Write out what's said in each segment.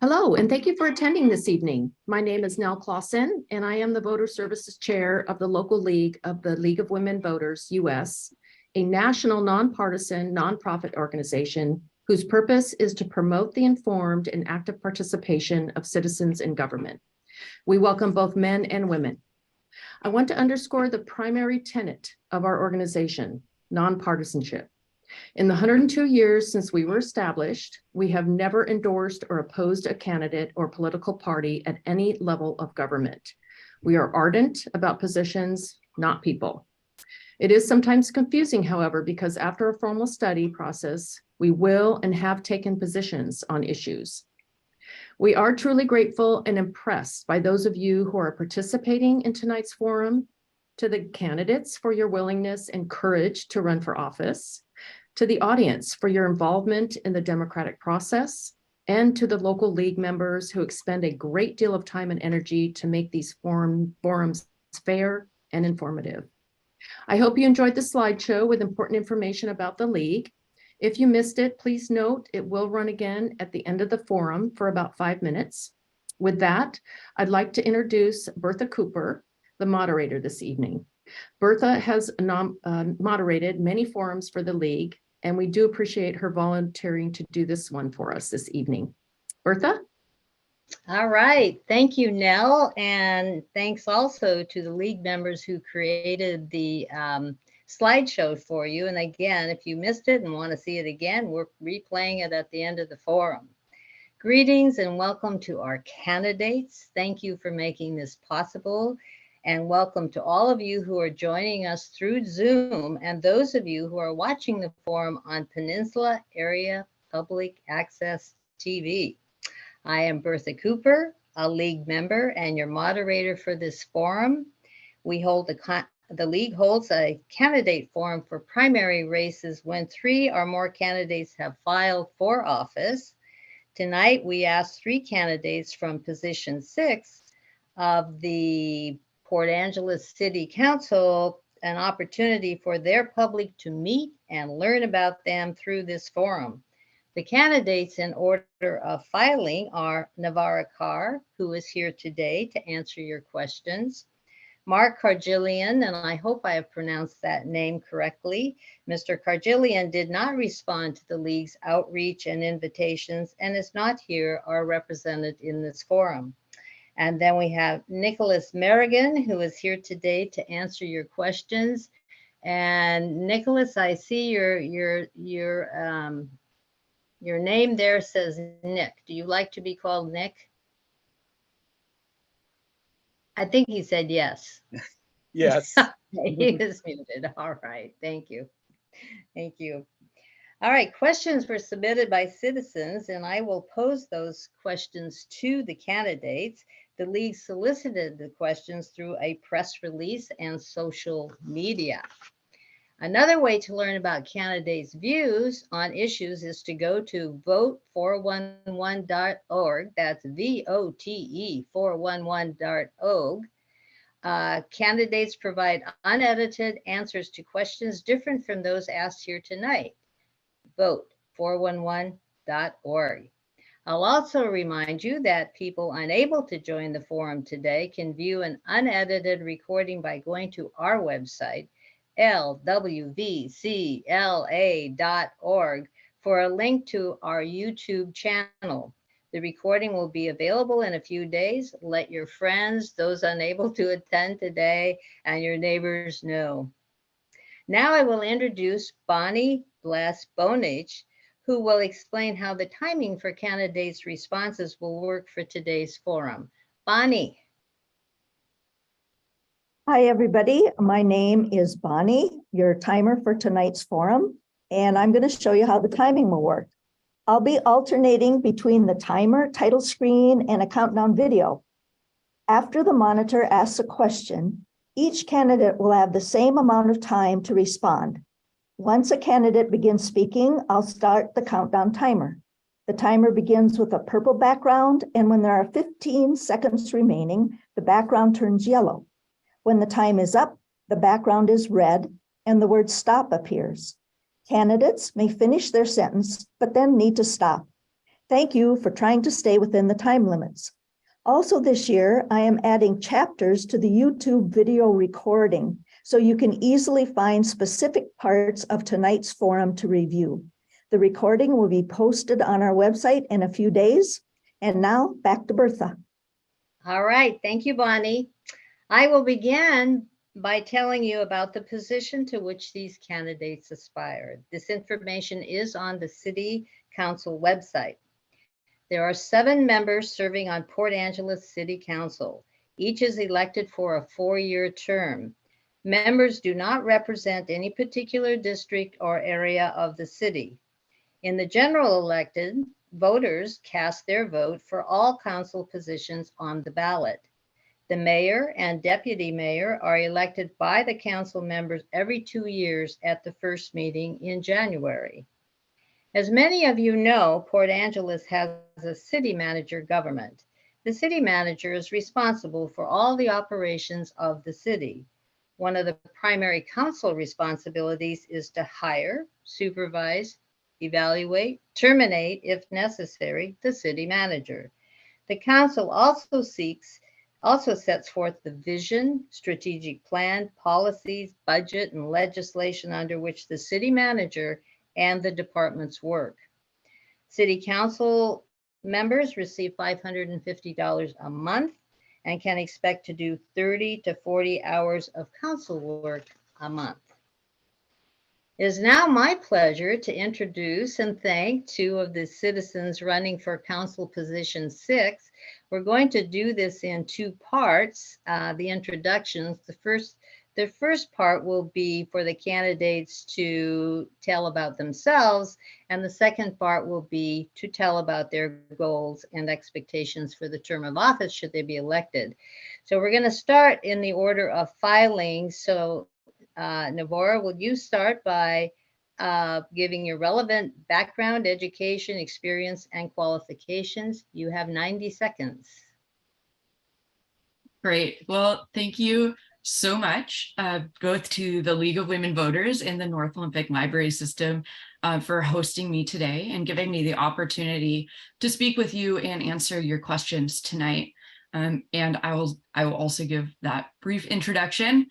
Hello, and thank you for attending this evening. My name is Nell Clausen, and I am the Voter Services Chair of the local league of the League of Women Voters, U.S., a national nonpartisan nonprofit organization whose purpose is to promote the informed and active participation of citizens in government. We welcome both men and women. I want to underscore the primary tenet of our organization, nonpartisanship. In the 102 years since we were established, we have never endorsed or opposed a candidate or political party at any level of government. We are ardent about positions, not people. It is sometimes confusing, however, because after a formal study process, we will and have taken positions on issues. We are truly grateful and impressed by those of you who are participating in tonight's forum, to the candidates for your willingness and courage to run for office, to the audience for your involvement in the democratic process, and to the local league members who expend a great deal of time and energy to make these forums fair and informative. I hope you enjoyed the slideshow with important information about the league. If you missed it, please note it will run again at the end of the forum for about 5 minutes. With that, I'd like to introduce Bertha Cooper, the moderator this evening. Bertha has moderated many forums for the league, and we do appreciate her volunteering to do this one for us this evening. Bertha? All right, thank you, Nell, and thanks also to the league members who created the slideshow for you. And again, if you missed it and want to see it again, we're replaying it at the end of the forum. Greetings and welcome to our candidates. Thank you for making this possible. And welcome to all of you who are joining us through Zoom and those of you who are watching the forum on Peninsula Area Public Access TV. I am Bertha Cooper, a league member and your moderator for this forum. The league holds a candidate forum for primary races when 3 or more candidates have filed for office. Tonight, we asked 3 candidates from position 6 of the Port Angeles City Council an opportunity for their public to meet and learn about them through this forum. The candidates in order of filing are Navarra Carr, who is here today to answer your questions, Mark Cargillian, and I hope I have pronounced that name correctly. Mr. Cargillian did not respond to the league's outreach and invitations and is not here or represented in this forum. And then we have Nicholas Merrigan, who is here today to answer your questions. And Nicholas, I see your name there says Nick. Do you like to be called Nick? I think he said yes. Yes. He is muted. All right. Thank you. Thank you. All right. Questions were submitted by citizens, and I will pose those questions to the candidates. The league solicited the questions through a press release and social media. Another way to learn about candidates' views on issues is to go to vote411.org. That's VOTE 411.org. Candidates provide unedited answers to questions different from those asked here tonight. Vote411.org. I'll also remind you that people unable to join the forum today can view an unedited recording by going to our website, LWVCLA.org, for a link to our YouTube channel. The recording will be available in a few days. Let your friends, those unable to attend today, and your neighbors know. Now I will introduce Bonnie Blas-Bonich, who will explain how the timing for candidates' responses will work for today's forum. Bonnie. Hi, everybody. My name is Bonnie, your timer for tonight's forum, and I'm going to show you how the timing will work. I'll be alternating between the timer, title screen, and a countdown video. After the monitor asks a question, each candidate will have the same amount of time to respond. Once a candidate begins speaking, I'll start the countdown timer. The timer begins with a purple background, and when there are 15 seconds remaining, the background turns yellow. When the time is up, the background is red, and the word stop appears. Candidates may finish their sentence, but then need to stop. Thank you for trying to stay within the time limits. Also this year, I am adding chapters to the YouTube video recording so you can easily find specific parts of tonight's forum to review. The recording will be posted on our website in a few days. And now back to Bertha. All right, thank you, Bonnie. I will begin by telling you about the position to which these candidates aspire. This information is on the City Council website. There are 7 members serving on Port Angeles City Council. Each is elected for a 4-year term. Members do not represent any particular district or area of the city. In the general elected, voters cast their vote for all council positions on the ballot. The mayor and deputy mayor are elected by the council members every 2 years at the first meeting in January. As many of you know, Port Angeles has a city manager government. The city manager is responsible for all the operations of the city. One of the primary council responsibilities is to hire, supervise, evaluate, terminate, if necessary, the city manager. The council also sets forth the vision, strategic plan, policies, budget, and legislation under which the city manager and the departments work. City council members receive $550 a month and can expect to do 30 to 40 hours of council work a month. It is now my pleasure to introduce and thank 2 of the citizens running for Council Position 6. We're going to do this in 2 parts, the introductions. The first part will be for the candidates to tell about themselves, and the second part will be to tell about their goals and expectations for the term of office should they be elected. So we're going to start in the order of filing. So Navora, will you start by giving your relevant background, education, experience, and qualifications? You have 90 seconds. Great. Well, thank you so much, both to the League of Women Voters and the North Olympic Library System for hosting me today and giving me the opportunity to speak with you and answer your questions tonight. And I will also give that brief introduction.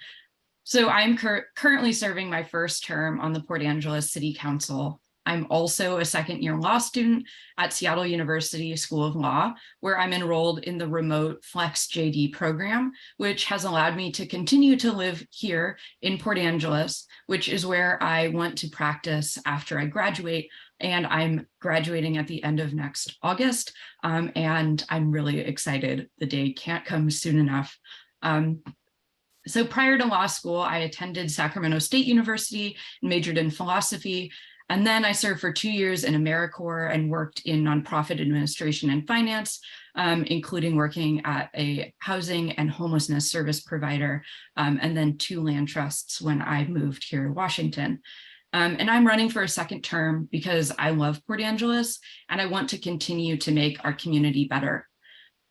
So I'm currently serving my first term on the Port Angeles City Council. I'm also a second-year law student at Seattle University School of Law, where I'm enrolled in the remote Flex JD program, which has allowed me to continue to live here in Port Angeles, which is where I want to practice after I graduate. And I'm graduating at the end of next August, and I'm really excited. The day can't come soon enough. So prior to law school, I attended Sacramento State University and majored in philosophy. And then I served for 2 years in AmeriCorps and worked in nonprofit administration and finance, including working at a housing and homelessness service provider, and then 2 land trusts when I moved here to Washington. And I'm running for a second term because I love Port Angeles and I want to continue to make our community better.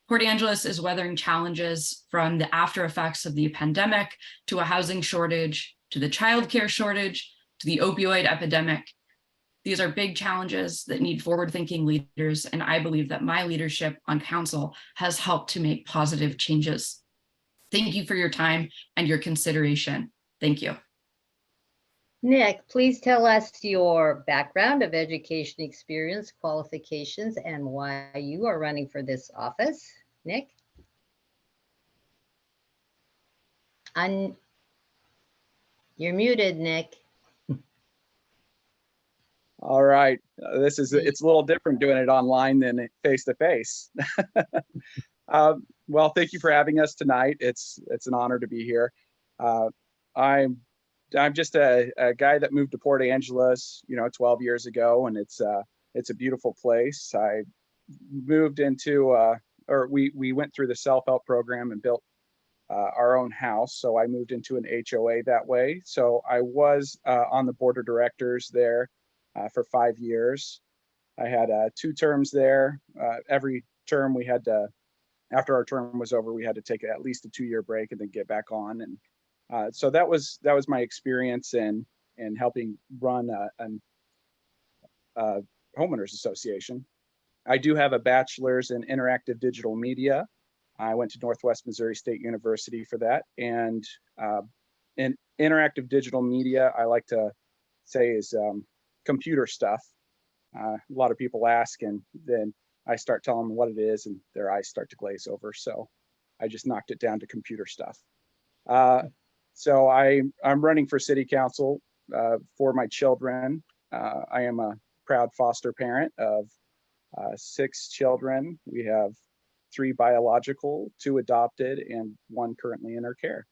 Port Angeles is weathering challenges from the after effects of the pandemic to a housing shortage, to the childcare shortage, to the opioid epidemic. These are big challenges that need forward-thinking leaders, and I believe that my leadership on council has helped to make positive changes. Thank you for your time and your consideration. Thank you. Nick, please tell us your background of education, experience, qualifications, and why you are running for this office. Nick? You're muted, Nick. All right, it's a little different doing it online than face to face. Well, thank you for having us tonight. It's an honor to be here. I'm just a guy that moved to Port Angeles, 12 years ago, and it's a beautiful place. I moved into we went through the self-help program and built our own house. So I moved into an HOA that way. So I was on the board of directors there for 5 years. I had 2 terms there. Every term we had to, after our term was over, we had to take at least a 2-year break and then get back on. And so that was my experience in helping run a homeowners association. I do have a bachelor's in interactive digital media. I went to Northwest Missouri State University for that. And in interactive digital media, I like to say is computer stuff. A lot of people ask, and then I start telling them what it is, and their eyes start to glaze over. So I just knocked it down to computer stuff. So I'm running for city council for my children. I am a proud foster parent of 6 children. We have 3 biological, 2 adopted, and 1 currently in our care.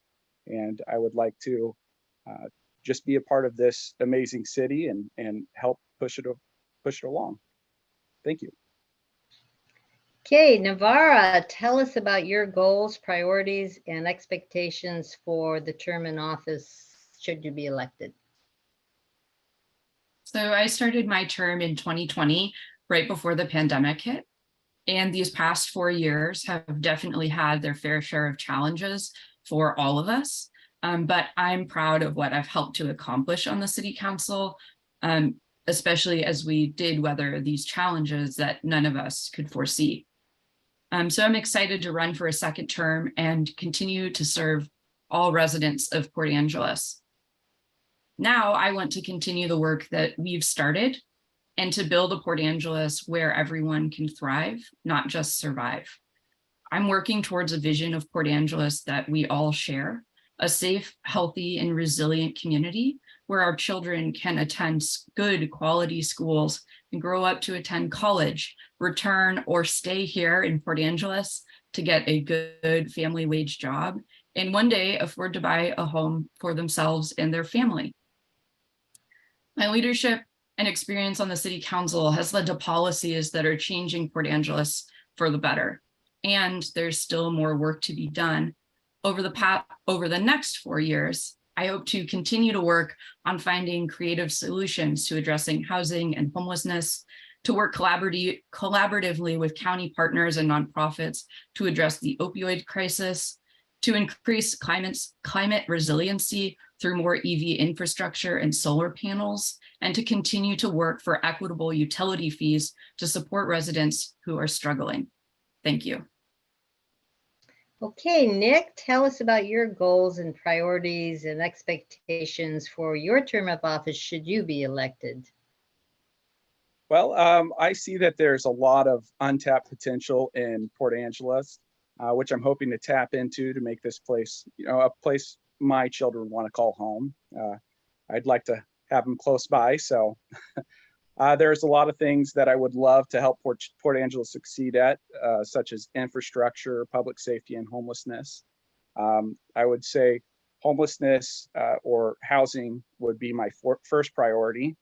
And I would like to just be a part of this amazing city and help push it along. Thank you. Okay, Navarra, tell us about your goals, priorities, and expectations for the term in office should you be elected. So I started my term in 2020, right before the pandemic hit. And these past 4 years have definitely had their fair share of challenges for all of us. But I'm proud of what I've helped to accomplish on the city council, especially as we did weather these challenges that none of us could foresee. So I'm excited to run for a second term and continue to serve all residents of Port Angeles. Now I want to continue the work that we've started and to build a Port Angeles where everyone can thrive, not just survive. I'm working towards a vision of Port Angeles that we all share, a safe, healthy, and resilient community where our children can attend good quality schools and grow up to attend college, return or stay here in Port Angeles to get a good family wage job, and one day afford to buy a home for themselves and their family. My leadership and experience on the city council has led to policies that are changing Port Angeles for the better. And there's still more work to be done. Over the next 4 years, I hope to continue to work on finding creative solutions to addressing housing and homelessness, to work collaboratively with county partners and nonprofits to address the opioid crisis, to increase climate resiliency through more EV infrastructure and solar panels, and to continue to work for equitable utility fees to support residents who are struggling. Thank you. Okay, Nick, tell us about your goals and priorities and expectations for your term of office should you be elected. Well, I see that there's a lot of untapped potential in Port Angeles, which I'm hoping to tap into to make this place, a place my children want to call home. I'd like to have them close by. So there's a lot of things that I would love to help Port Angeles succeed at, such as infrastructure, public safety, and homelessness. I would say homelessness or housing would be my first priority.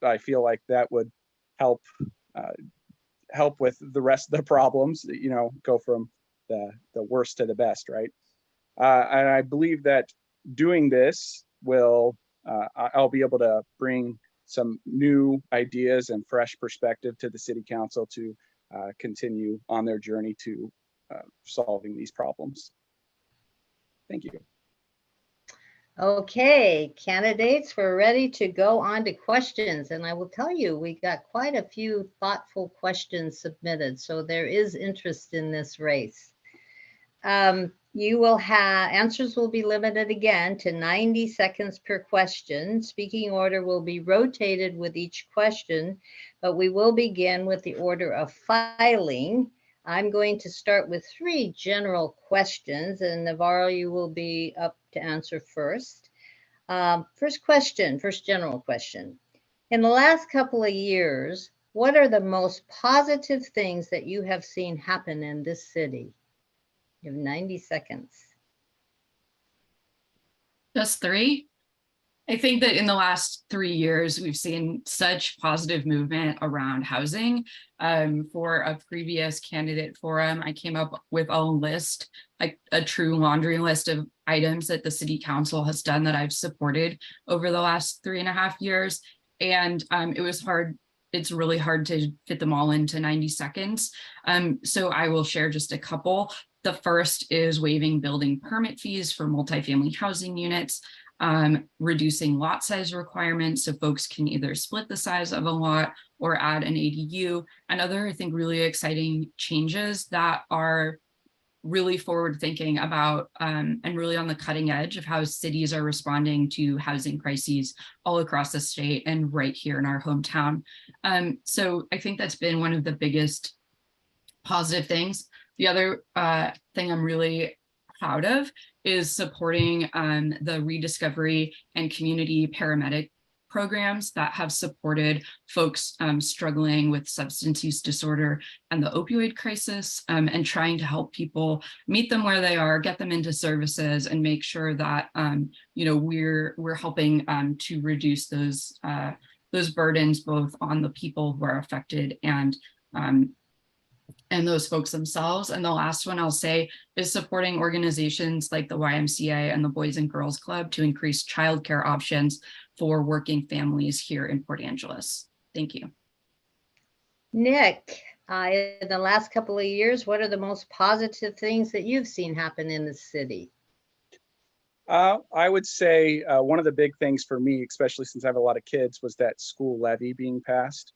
I feel like that would help with the rest of the problems, go from the worst to the best, right? And I believe that doing this I'll be able to bring some new ideas and fresh perspective to the city council to continue on their journey to solving these problems. Thank you. Okay, candidates, we're ready to go on to questions. And I will tell you, we got quite a few thoughtful questions submitted. So there is interest in this race. You will have answers will be limited again to 90 seconds per question. Speaking order will be rotated with each question, but we will begin with the order of filing. I'm going to start with 3 general questions, and Navarro, you will be up to answer first. First general question. In the last couple of years, what are the most positive things that you have seen happen in this city? You have 90 seconds. Just 3? I think that in the last 3 years, we've seen such positive movement around housing. For a previous candidate forum, I came up with a list, like a true laundry list of items that the city council has done that I've supported over the last 3.5 years. And it was hard. It's really hard to fit them all into 90 seconds. So I will share just a couple. The first is waiving building permit fees for multifamily housing units. reducing lot size requirements so folks can either split the size of a lot or add an ADU, and other, I think, really exciting changes that are really forward thinking about and really on the cutting edge of how cities are responding to housing crises all across the state and right here in our hometown. So I think that's been one of the biggest positive things. The other thing I'm really proud of is supporting the rediscovery and community paramedic programs that have supported folks struggling with substance use disorder and the opioid crisis, and trying to help people meet them where they are, get them into services, and make sure that we're helping to reduce those burdens both on the people who are affected and those folks themselves. And the last one I'll say is supporting organizations like the YMCA and the Boys and Girls Club to increase childcare options for working families here in Port Angeles. Thank you. Nick, in the last couple of years, what are the most positive things that you've seen happen in the city? I would say one of the big things for me, especially since I have a lot of kids, was that school levy being passed.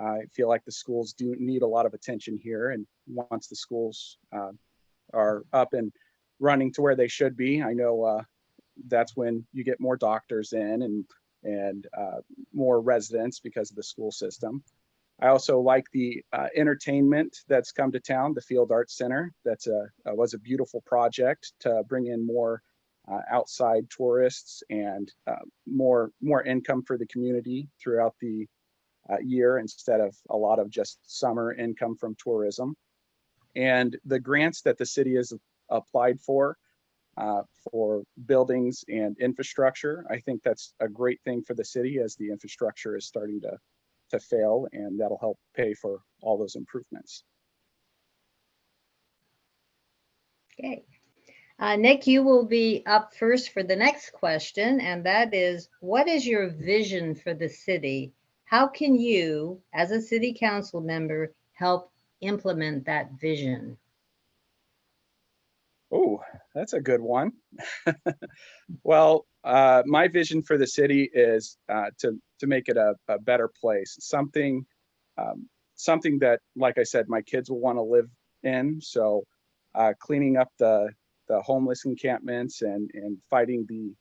I feel like the schools do need a lot of attention here, and once the schools are up and running to where they should be, I know that's when you get more doctors in and more residents because of the school system. I also like the entertainment that's come to town, the Field Arts Center. That's was a beautiful project to bring in more outside tourists and more income for the community throughout the year instead of a lot of just summer income from tourism. And the grants that the city has applied for buildings and infrastructure, I think that's a great thing for the city as the infrastructure is starting to fail, and that'll help pay for all those improvements. Okay. Nick, you will be up first for the next question, and that is, what is your vision for the city? How can you, as a city council member, help implement that vision? Oh, that's a good one. Well, my vision for the city is to make it a better place, something that, like I said, my kids will want to live in. So cleaning up the homeless encampments and fighting the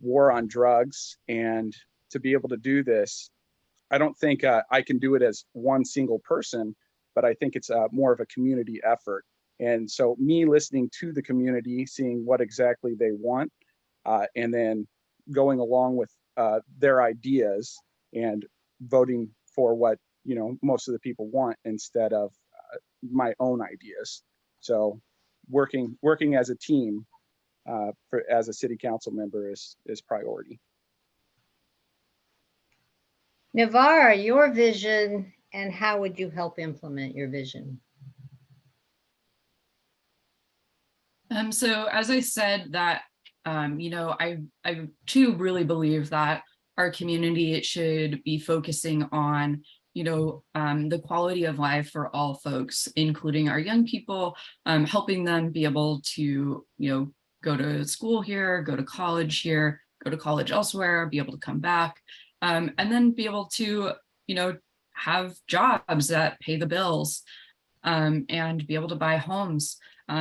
war on drugs. And to be able to do this, I don't think I can do it as one single person, but I think it's more of a community effort. And so me listening to the community, seeing what exactly they want, and then going along with their ideas and voting for what most of the people want instead of my own ideas. So working as a team as a city council member is priority. Navarre, your vision, and how would you help implement your vision? So as I said, that I too really believe that our community should be focusing on the quality of life for all folks, including our young people, helping them be able to go to school here, go to college here, go to college elsewhere, be able to come back, and then be able to have jobs that pay the bills, and be able to buy homes.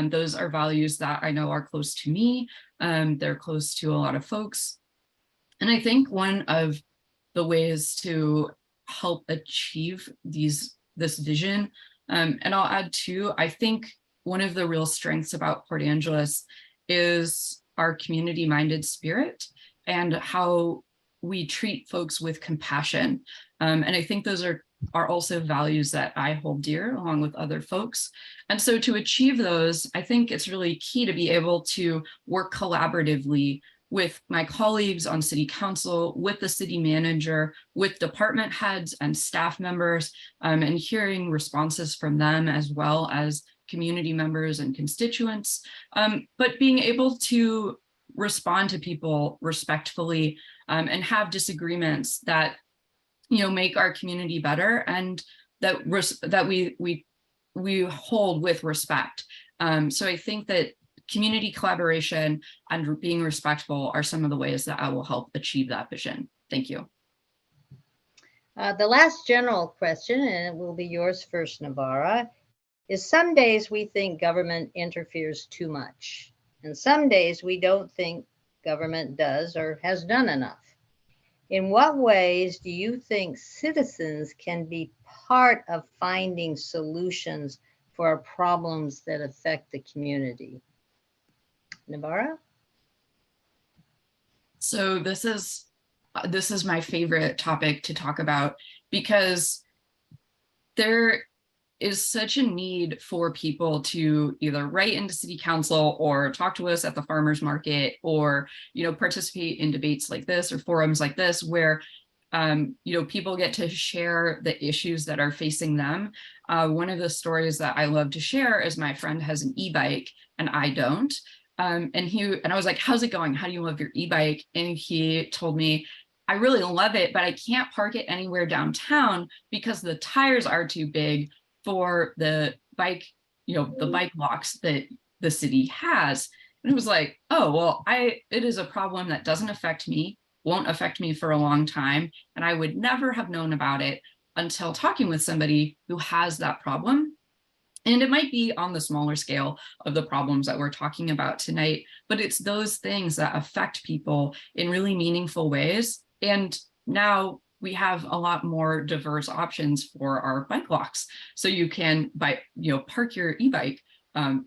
Those are values that I know are close to me. They're close to a lot of folks. And I think one of the ways to help achieve this vision, and I'll add too, I think one of the real strengths about Port Angeles is our community-minded spirit and how we treat folks with compassion. And I think those are also values that I hold dear along with other folks. And so to achieve those, I think it's really key to be able to work collaboratively with my colleagues on city council, with the city manager, with department heads and staff members, and hearing responses from them as well as community members and constituents, but being able to respond to people respectfully, and have disagreements that make our community better, and that we hold with respect. So I think that community collaboration and being respectful are some of the ways that I will help achieve that vision. Thank you. The last general question, and it will be yours first, Navarra, is some days we think government interferes too much, and some days we don't think government does or has done enough. In what ways do you think citizens can be part of finding solutions for problems that affect the community? Navarra? So this is my favorite topic to talk about, because there is such a need for people to either write into city council or talk to us at the farmers market, or participate in debates like this or forums like this, where people get to share the issues that are facing them. One of the stories that I love to share is my friend has an e-bike and I don't. And I was like, how's it going? How do you love your e-bike? And he told me, I really love it, but I can't park it anywhere downtown because the tires are too big for the bike, the bike locks that the city has. And it was like, oh, well, it is a problem that doesn't affect me, won't affect me for a long time. And I would never have known about it until talking with somebody who has that problem. And it might be on the smaller scale of the problems that we're talking about tonight, but it's those things that affect people in really meaningful ways. And now we have a lot more diverse options for our bike locks. So you can park your e-bike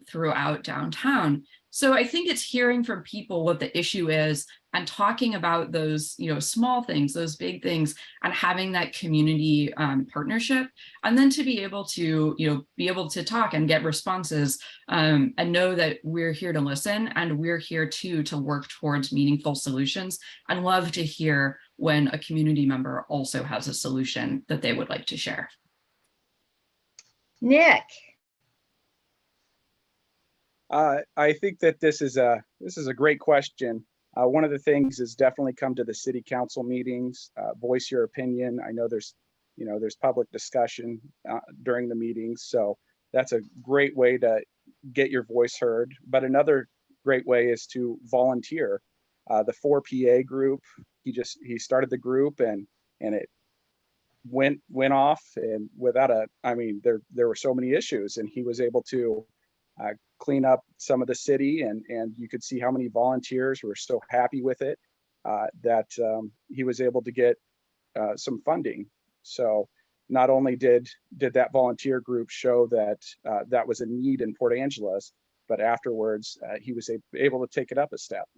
throughout downtown. So I think it's hearing from people what the issue is and talking about those, small things, those big things, and having that community partnership, and then to be able to talk and get responses, and know that we're here to listen, and we're here to work towards meaningful solutions. I'd love to hear when a community member also has a solution that they would like to share. Nick. I think that this is a great question. One of the things is definitely come to the city council meetings, voice your opinion. I know there's public discussion during the meetings, so that's a great way to get your voice heard. But another great way is to volunteer. The 4PA group, he started the group and it went off, and there were so many issues, and he was able to clean up some of the city, and you could see how many volunteers were so happy with it that he was able to get some funding. So not only did that volunteer group show that that was a need in Port Angeles, but afterwards he was able to take it up a step.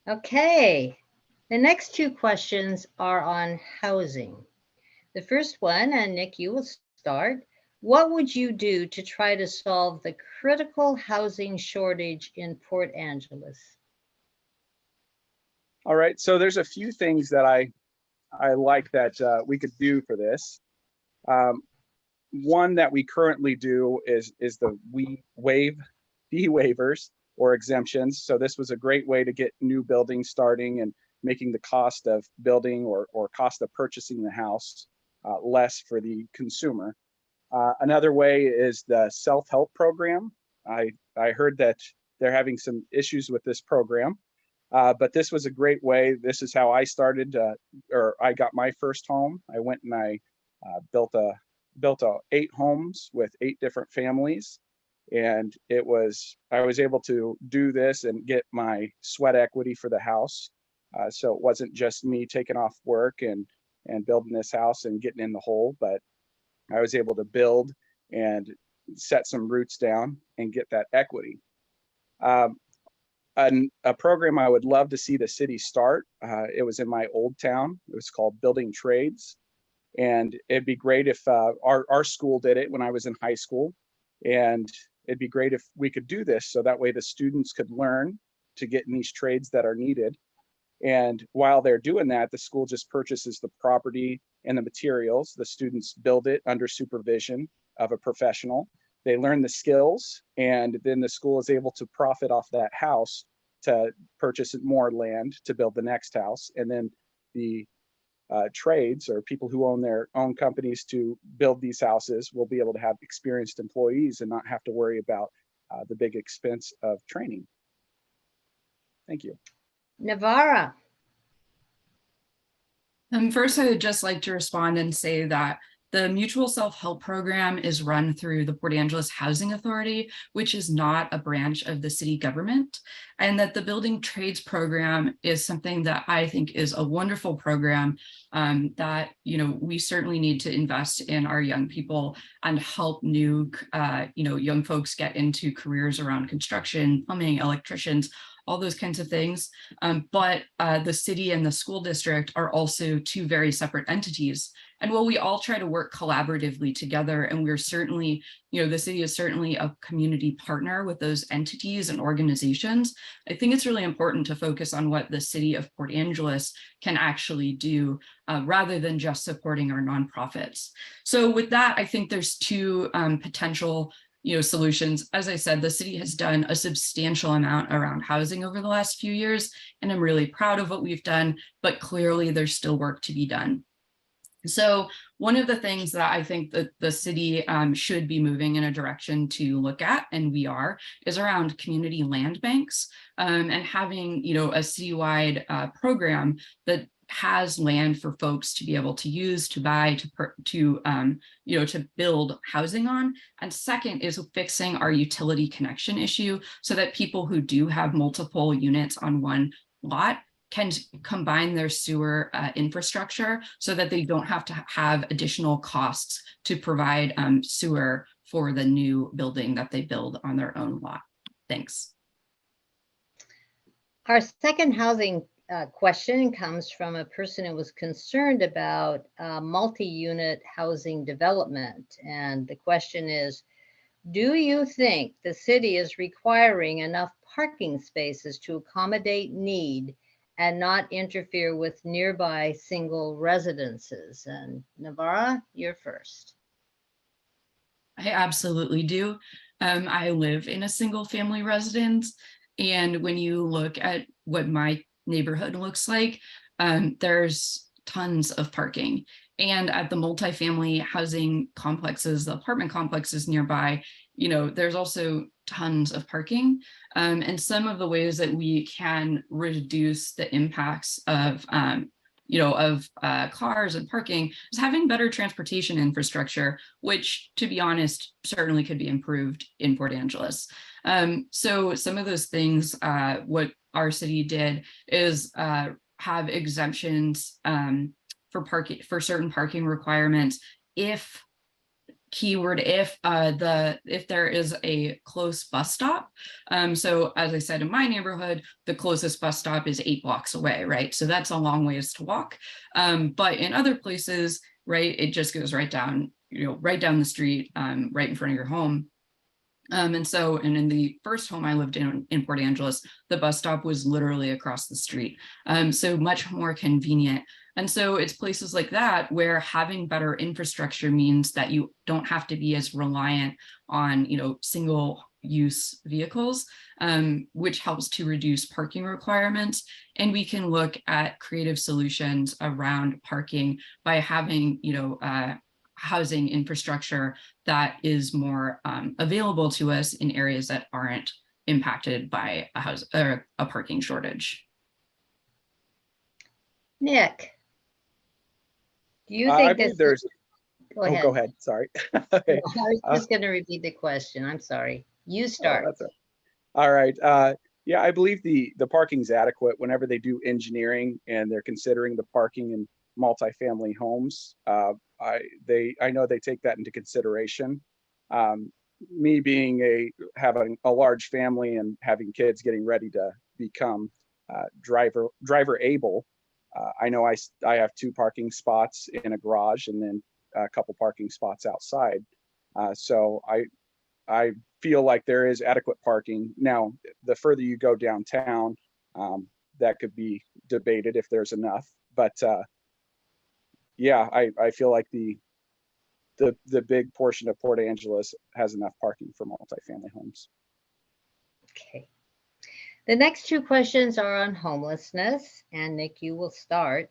Okay, the next two questions are on housing. The first one, and Nick, you will start. What would you do to try to solve the critical housing shortage in Port Angeles? All right, so there's a few things that I like that we could do for this. One that we currently do is the fee waivers or exemptions. So this was a great way to get new buildings starting and making the cost of building or cost of purchasing the house less for the consumer. Another way is the self-help program. I heard that they're having some issues with this program, but this was a great way. This is how I started, or I got my first home. I went and I built 8 homes with 8 different families, and I was able to do this and get my sweat equity for the house. So it wasn't just me taking off work and building this house and getting in the hole, but I was able to build and set some roots down and get that equity. A program I would love to see the city start, it was in my old town. It was called Building Trades. And it'd be great if our school did it when I was in high school. And it'd be great if we could do this, so that way the students could learn to get in these trades that are needed. And while they're doing that, the school just purchases the property and the materials. The students build it under supervision of a professional. They learn the skills, and then the school is able to profit off that house to purchase more land to build the next house. And then the trades or people who own their own companies to build these houses will be able to have experienced employees and not have to worry about the big expense of training. Thank you. Navara. First, I would just like to respond and say that the Mutual Self-Help Program is run through the Port Angeles Housing Authority, which is not a branch of the city government, and that the Building Trades Program is something that I think is a wonderful program that, we certainly need to invest in our young people and help new, young folks get into careers around construction, plumbing, electricians, all those kinds of things. But the city and the school district are also two very separate entities. And while we all try to work collaboratively together, and we're certainly, the city is certainly a community partner with those entities and organizations, I think it's really important to focus on what the city of Port Angeles can actually do rather than just supporting our nonprofits. So with that, I think there's two potential solutions. As I said, the city has done a substantial amount around housing over the last few years, and I'm really proud of what we've done, but clearly there's still work to be done. So one of the things that I think that the city should be moving in a direction to look at, and we are, is around community land banks and having, a citywide program that has land for folks to be able to use, to buy, to build housing on. And second is fixing our utility connection issue so that people who do have multiple units on one lot can combine their sewer infrastructure so that they don't have to have additional costs to provide sewer for the new building that they build on their own lot. Thanks. Our second housing question comes from a person who was concerned about multi-unit housing development. And the question is, do you think the city is requiring enough parking spaces to accommodate need and not interfere with nearby single residences? And Navara, you're first. I absolutely do. I live in a single family residence. And when you look at what my neighborhood looks like, there's tons of parking. And at the multifamily housing complexes, the apartment complexes nearby, there's also tons of parking. And some of the ways that we can reduce the impacts of cars and parking is having better transportation infrastructure, which, to be honest, certainly could be improved in Port Angeles. So some of those things, what our city did is have exemptions for certain parking requirements if there is a close bus stop. So as I said, in my neighborhood, the closest bus stop is 8 blocks away, right? So that's a long ways to walk. But in other places, right, it just goes right down, right down the street, right in front of your home. And in the first home I lived in Port Angeles, the bus stop was literally across the street. So much more convenient. And so it's places like that where having better infrastructure means that you don't have to be as reliant on, single use vehicles, which helps to reduce parking requirements. And we can look at creative solutions around parking by having, housing infrastructure that is more available to us in areas that aren't impacted by a parking shortage. Nick, do you think there's? Go ahead. Go ahead. Sorry. Okay. I was just going to repeat the question. I'm sorry. You start. That's all right. Yeah, I believe the parking's adequate whenever they do engineering and they're considering the parking in multifamily homes. I know they take that into consideration. Me having a large family and having kids getting ready to become driver able. I know I have 2 parking spots in a garage and then a couple parking spots outside. So I feel like there is adequate parking. Now, the further you go downtown, that could be debated if there's enough. But yeah, I feel like the big portion of Port Angeles has enough parking for multifamily homes. Okay. The next 2 questions are on homelessness, and Nick, you will start.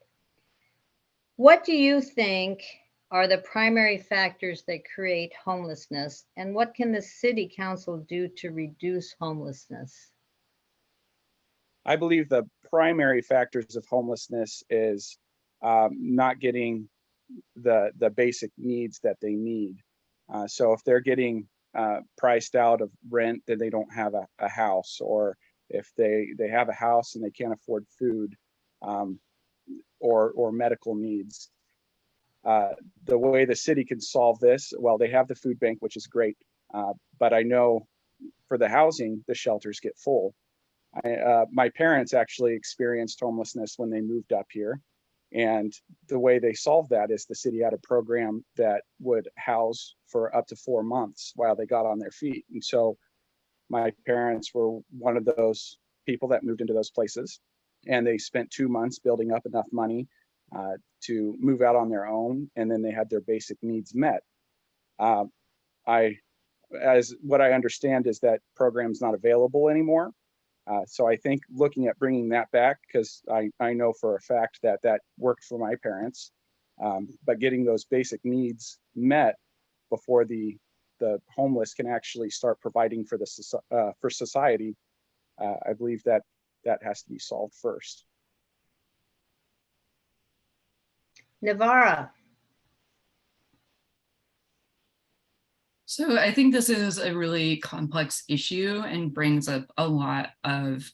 What do you think are the primary factors that create homelessness, and what can the city council do to reduce homelessness? I believe the primary factors of homelessness is not getting the basic needs that they need. So if they're getting priced out of rent, then they don't have a house, or if they have a house and they can't afford food, or medical needs. The way the city can solve this, well, they have the food bank, which is great, but I know for the housing, the shelters get full. My parents actually experienced homelessness when they moved up here. And the way they solved that is the city had a program that would house for up to 4 months while they got on their feet. And so my parents were one of those people that moved into those places, and they spent 2 months building up enough money to move out on their own. And then they had their basic needs met. As what I understand is that program's not available anymore. So I think looking at bringing that back, because I know for a fact that that worked for my parents, but getting those basic needs met before the homeless can actually start providing for for society, I believe that has to be solved first. Navarra. So I think this is a really complex issue and brings up a lot of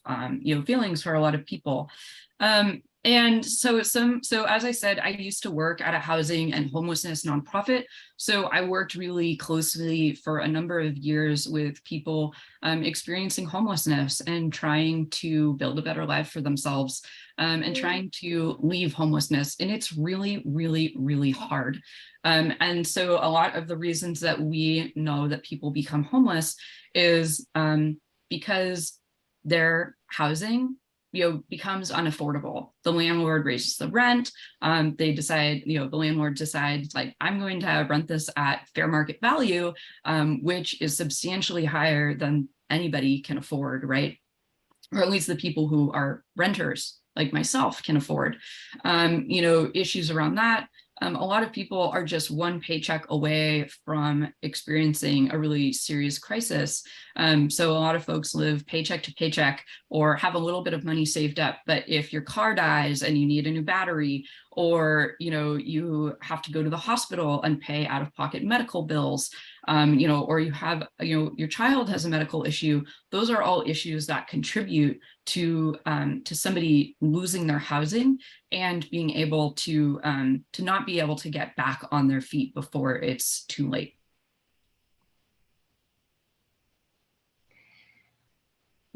feelings for a lot of people. And so as I said, I used to work at a housing and homelessness nonprofit. So I worked really closely for a number of years with people experiencing homelessness and trying to build a better life for themselves, and trying to leave homelessness. And it's really, really, really hard. And so a lot of the reasons that we know that people become homeless is because their housing becomes unaffordable. The landlord raises the rent. They decide, the landlord decides, like, I'm going to rent this at fair market value, which is substantially higher than anybody can afford, right? Or at least the people who are renters, like myself, can afford. Issues around that. A lot of people are just one paycheck away from experiencing a really serious crisis. So a lot of folks live paycheck to paycheck or have a little bit of money saved up. But if your car dies and you need a new battery, or you have to go to the hospital and pay out-of-pocket medical bills, or you have your child has a medical issue, those are all issues that contribute to somebody losing their housing and being able to not be able to get back on their feet before it's too late.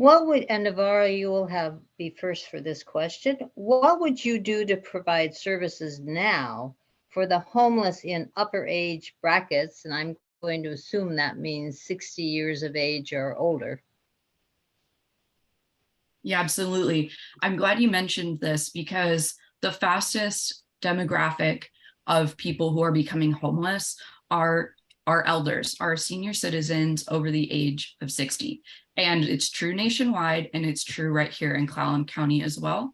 And Navarra, you will be first for this question. What would you do to provide services now for the homeless in upper age brackets? And I'm going to assume that means 60 years of age or older. Yeah, absolutely. I'm glad you mentioned this, because the fastest demographic of people who are becoming homeless are elders, are senior citizens over the age of 60. And it's true nationwide, and it's true right here in Clallam County as well,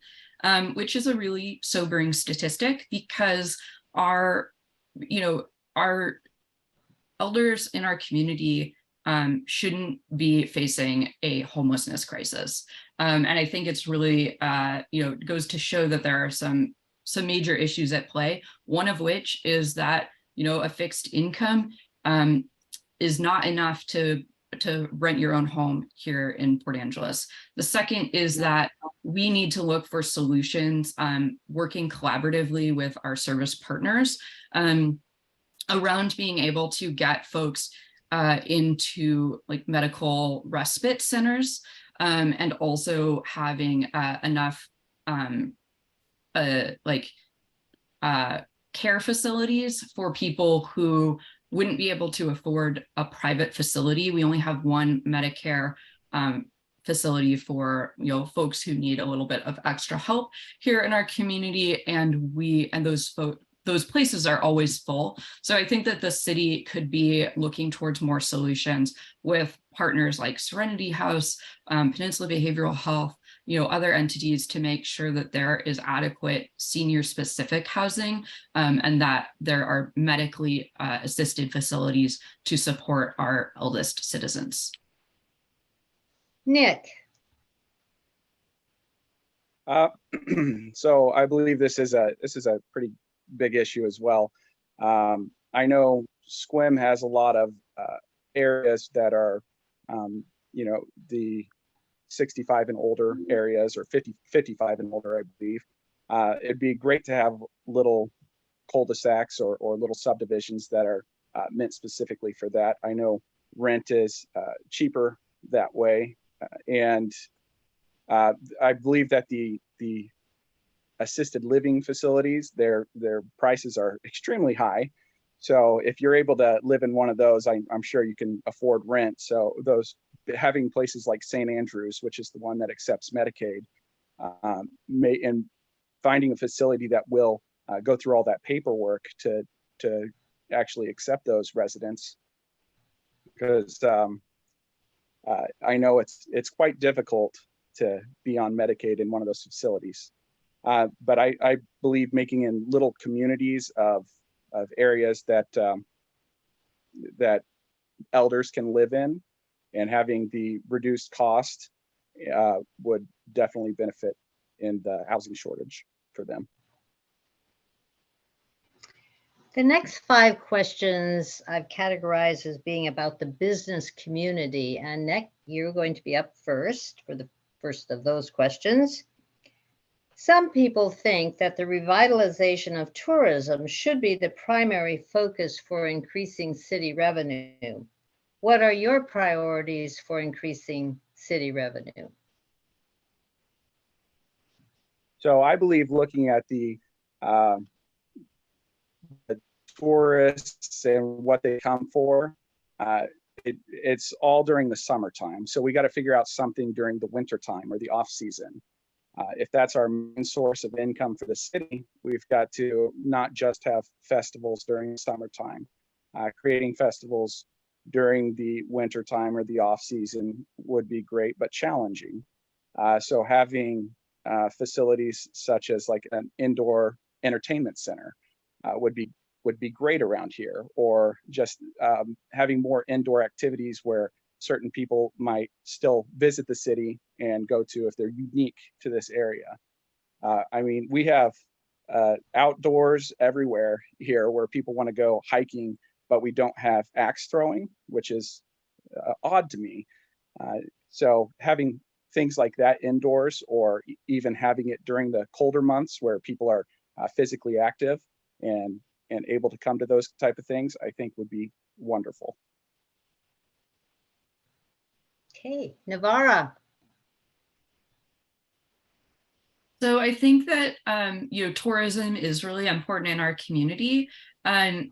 which is a really sobering statistic, because our elders in our community shouldn't be facing a homelessness crisis. And I think it's really, it goes to show that there are some major issues at play, one of which is that, a fixed income is not enough to rent your own home here in Port Angeles. The second is that we need to look for solutions, working collaboratively with our service partners around being able to get folks into like medical respite centers, and also having enough care facilities for people who wouldn't be able to afford a private facility. We only have one Medicare facility for folks who need a little bit of extra help here in our community, and those places are always full. So I think that the city could be looking towards more solutions with partners like Serenity House, Peninsula Behavioral Health, other entities to make sure that there is adequate senior specific housing, and that there are medically assisted facilities to support our eldest citizens. Nick, So I believe this is a pretty big issue as well. I know SQUIM has a lot of areas that are, the 65 and older areas, or 55 and older, I believe. It'd be great to have little cul-de-sacs or little subdivisions that are meant specifically for that. I know rent is cheaper that way, and I believe that the assisted living facilities, their prices are extremely high. So if you're able to live in one of those, I'm sure you can afford rent. So those, having places like St. Andrews, which is the one that accepts Medicaid, and finding a facility that will go through all that paperwork to actually accept those residents, because I know it's quite difficult to be on Medicaid in one of those facilities. But I believe making in little communities of areas that that elders can live in, and having the reduced cost would definitely benefit in the housing shortage for them. the next 5 questions I've categorized as being about the business community. And Nick, you're going to be up first for the first of those questions. Some people think that the revitalization of tourism should be the primary focus for increasing city revenue. What are your priorities for increasing city revenue? So I believe looking at the tourists and what they come for, it's all during the summertime. So we got to figure out something during the winter time or the off season. If that's our main source of income for the city, we've got to not just have festivals during the summertime. Creating festivals during the winter time or the off season would be great, but challenging. So having facilities such as like an indoor entertainment center would be great around here, or just having more indoor activities where certain people might still visit the city and go to if they're unique to this area. I mean, we have outdoors everywhere here where people want to go hiking, but we don't have axe throwing, which is odd to me. So having things like that indoors, or even having it during the colder months where people are physically active and able to come to those type of things, I think would be wonderful. Okay, Navarra. So I think that tourism is really important in our community, and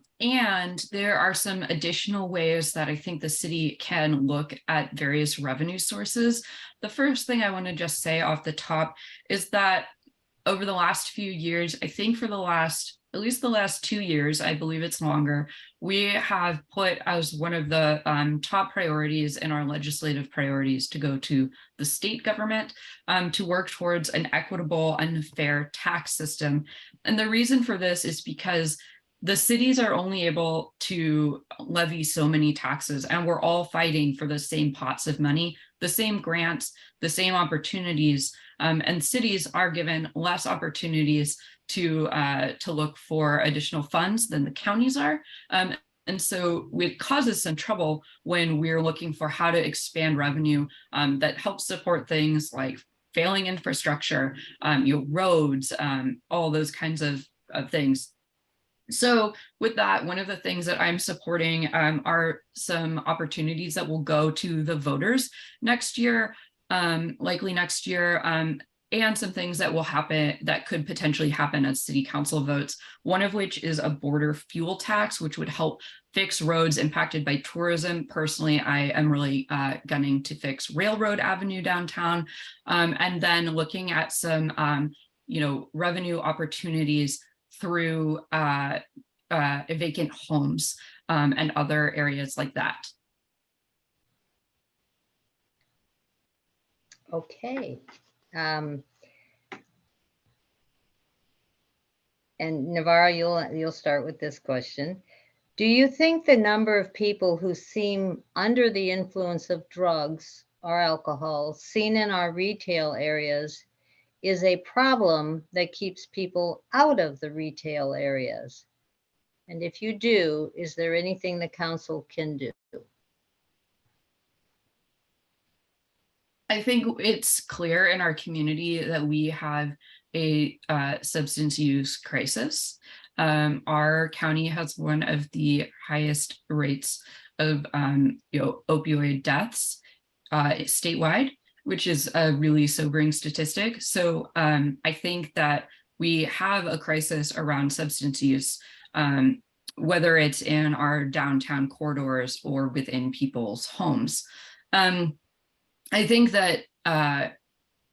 there are some additional ways that I think the city can look at various revenue sources. The first thing I want to just say off the top is that over the last few years, I think for at least the last 2 years, I believe it's longer, we have put as one of the top priorities in our legislative priorities to go to the state government to work towards an equitable and fair tax system. And the reason for this is because the cities are only able to levy so many taxes, and we're all fighting for the same pots of money, the same grants, the same opportunities, and cities are given less opportunities to look for additional funds than the counties are. And so it causes some trouble when we're looking for how to expand revenue that helps support things like failing infrastructure, roads, all those kinds of things. So with that, one of the things that I'm supporting are some opportunities that will go to the voters next year, likely next year, and some things that will happen, that could potentially happen as city council votes, one of which is a border fuel tax, which would help fix roads impacted by tourism. Personally, I am really gunning to fix Railroad Avenue downtown, and then looking at some revenue opportunities through vacant homes and other areas like that. Okay, And Navarro, you'll start with this question. Do you think the number of people who seem under the influence of drugs or alcohol seen in our retail areas is a problem that keeps people out of the retail areas? And if you do, is there anything the council can do? I think it's clear in our community that we have a substance use crisis. Our county has one of the highest rates of opioid deaths statewide, which is a really sobering statistic. So I think that we have a crisis around substance use, whether it's in our downtown corridors or within people's homes. I think that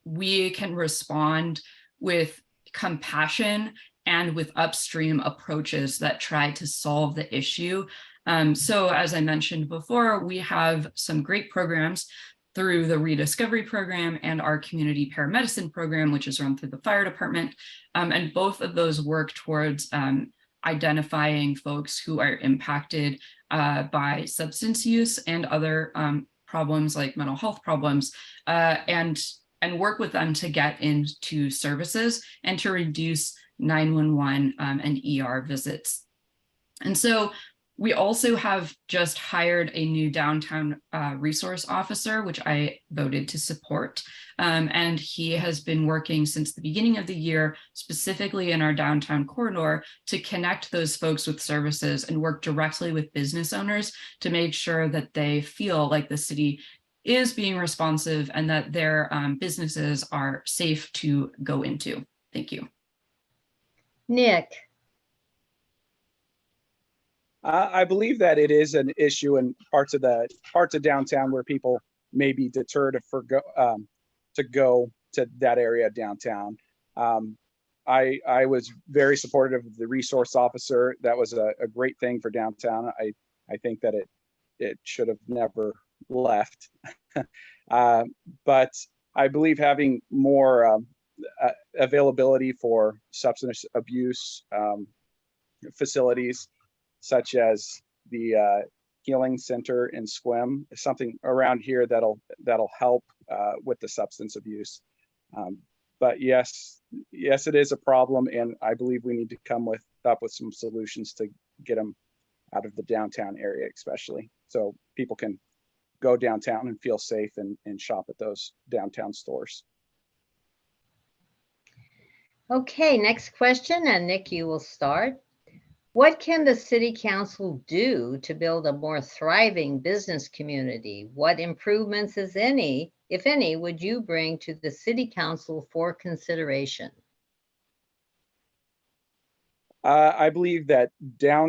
we can respond with compassion and with upstream approaches that try to solve the issue. So as I mentioned before, we have some great programs through the Rediscovery program and our community paramedicine program, which is run through the fire department. And both of those work towards identifying folks who are impacted by substance use and other problems like mental health problems, and work with them to get into services and to reduce 911 and ER visits. And so we also have just hired a new downtown resource officer, which I voted to support. And he has been working since the beginning of the year, specifically in our downtown corridor, to connect those folks with services and work directly with business owners to make sure that they feel like the city is being responsive and that their businesses are safe to go into. Thank you. Nick. I believe that it is an issue in parts of downtown where people may be deterred to go to that area downtown. I was very supportive of the resource officer. That was a great thing for downtown. I think that it should have never left. But I believe having more availability for substance abuse facilities, such as the healing center in Squim, is something around here that'll help with the substance abuse. But yes, it is a problem, and I believe we need to come up with some solutions to get them out of the downtown area, especially so people can go downtown and feel safe and shop at those downtown stores. Okay, next question, and Nick, you will start. What can the City Council do to build a more thriving business community? What improvements, if any, would you bring to the City Council for consideration? I believe that the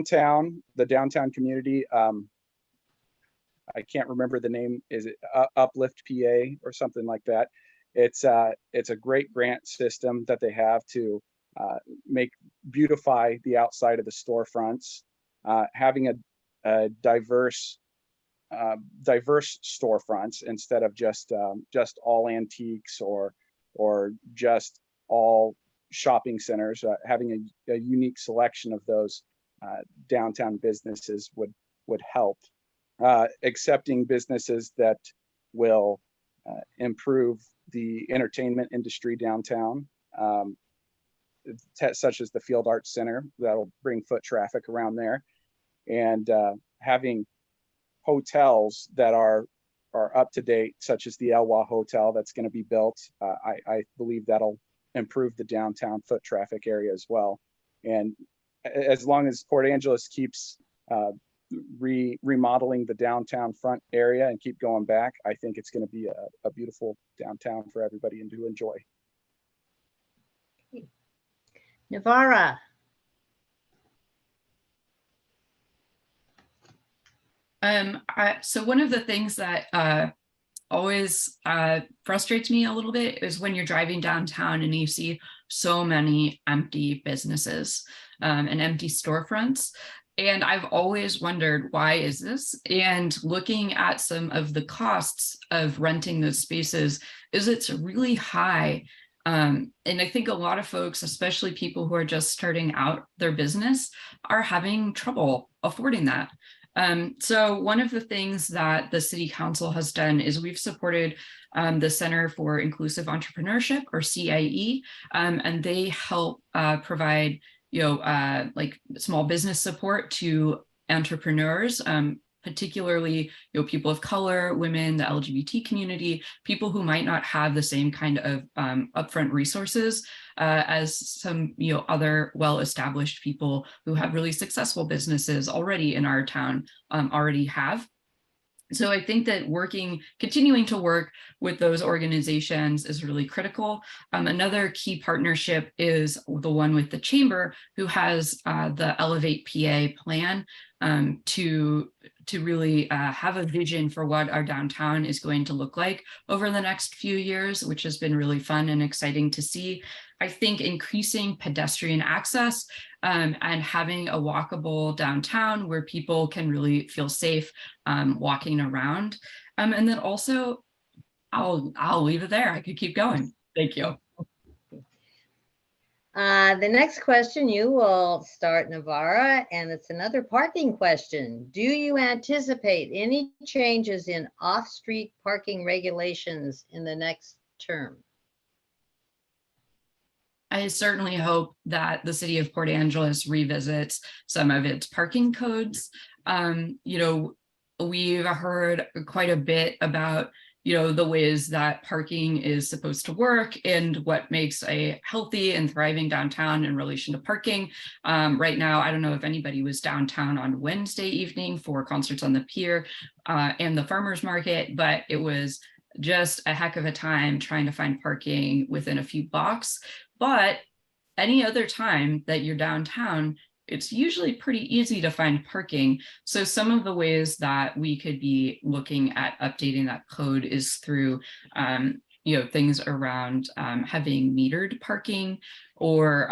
downtown community, I can't remember the name, is it Uplift PA or something like that? It's a great grant system that they have to beautify the outside of the storefronts, having a diverse storefronts instead of just all antiques or just all shopping centers. Having a unique selection of those downtown businesses would help. Accepting businesses that will improve the entertainment industry downtown, such as the Field Arts Center, that'll bring foot traffic around there, and having hotels that are up to date, such as the Elwha Hotel that's going to be built. I believe that'll improve the downtown foot traffic area as well. And as long as Port Angeles keeps remodeling the downtown front area and keep going back, I think it's going to be a beautiful downtown for everybody and to enjoy. Navarra. So one of the things that always frustrates me a little bit is when you're driving downtown and you see so many empty businesses and empty storefronts. And I've always wondered, why is this? And looking at some of the costs of renting those spaces, it's really high. And I think a lot of folks, especially people who are just starting out their business, are having trouble affording that. So one of the things that the City Council has done is we've supported the Center for Inclusive Entrepreneurship, or CIE, and they help provide like small business support to entrepreneurs, particularly people of color, women, the LGBT community, people who might not have the same kind of upfront resources as some other well-established people who have really successful businesses already in our town already have. So I think that continuing to work with those organizations is really critical. Another key partnership is the one with the Chamber, who has the Elevate PA plan to really have a vision for what our downtown is going to look like over the next few years, which has been really fun and exciting to see. I think increasing pedestrian access and having a walkable downtown where people can really feel safe walking around. And then also, I'll leave it there. I could keep going. Thank you. The next question, you will start, Navarra, and it's another parking question. Do you anticipate any changes in off-street parking regulations in the next term? I certainly hope that the city of Port Angeles revisits some of its parking codes. We've heard quite a bit about the ways that parking is supposed to work and what makes a healthy and thriving downtown in relation to parking. Right now, I don't know if anybody was downtown on Wednesday evening for Concerts on the Pier and the farmers market, but it was just a heck of a time trying to find parking within a few blocks. But any other time that you're downtown, it's usually pretty easy to find parking. So some of the ways that we could be looking at updating that code is through things around having metered parking, or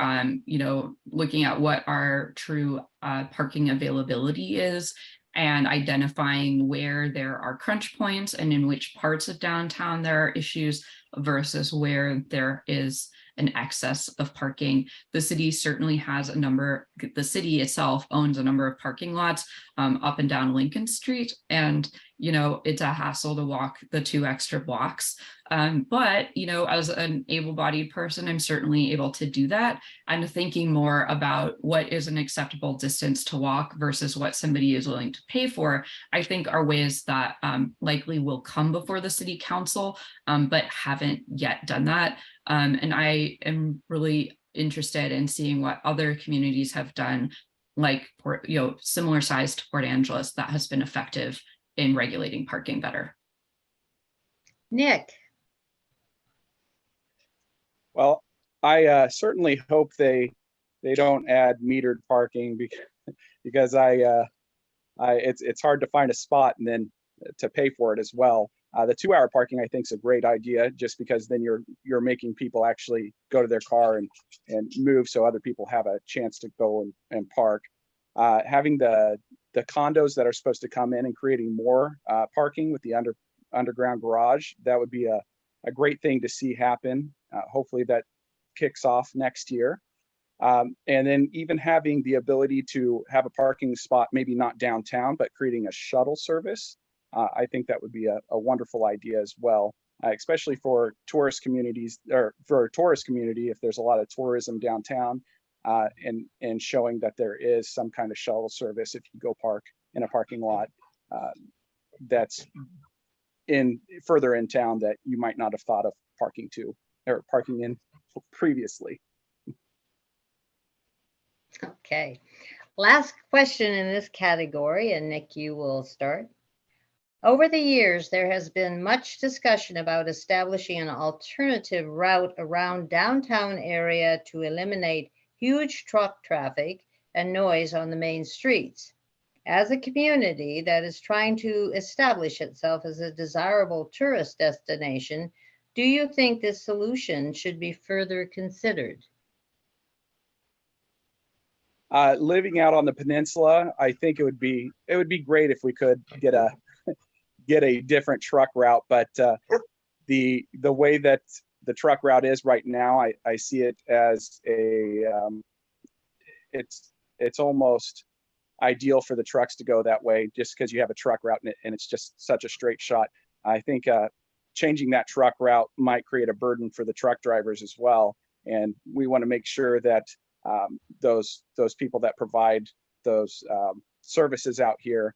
looking at what our true parking availability is, and identifying where there are crunch points and in which parts of downtown there are issues versus where there is an excess of parking. The city certainly has the city itself owns a number of parking lots up and down Lincoln Street, and it's a hassle to walk the 2 extra blocks. But as an able-bodied person, I'm certainly able to do that. I'm thinking more about what is an acceptable distance to walk versus what somebody is willing to pay for, I think are ways that likely will come before the city council, but haven't yet done that. And I am really interested in seeing what other communities have done, like similar size to Port Angeles, that has been effective in regulating parking better. Nick. Well, I certainly hope they don't add metered parking because it's hard to find a spot and then to pay for it as well. The 2-hour parking, I think, is a great idea, just because then you're making people actually go to their car and move, so other people have a chance to go and park. Having the condos that are supposed to come in and creating more parking with the underground garage, that would be a great thing to see happen. Hopefully that kicks off next year. And then even having the ability to have a parking spot, maybe not downtown, but creating a shuttle service. I think that would be a wonderful idea as well, especially for tourist communities, or for a tourist community, if there's a lot of tourism downtown, and showing that there is some kind of shuttle service if you go park in a parking lot that's further in town that you might not have thought of parking in previously. Okay, last question in this category, and Nick, you will start. Over the years, there has been much discussion about establishing an alternative route around downtown area to eliminate huge truck traffic and noise on the main streets. As a community that is trying to establish itself as a desirable tourist destination, do you think this solution should be further considered? Living out on the peninsula, I think it would be great if we could get a different truck route, but the way that the truck route is right now, I see it as it's almost ideal for the trucks to go that way, just because you have a truck route and it's just such a straight shot. I think changing that truck route might create a burden for the truck drivers as well, and we want to make sure that those people that provide those services out here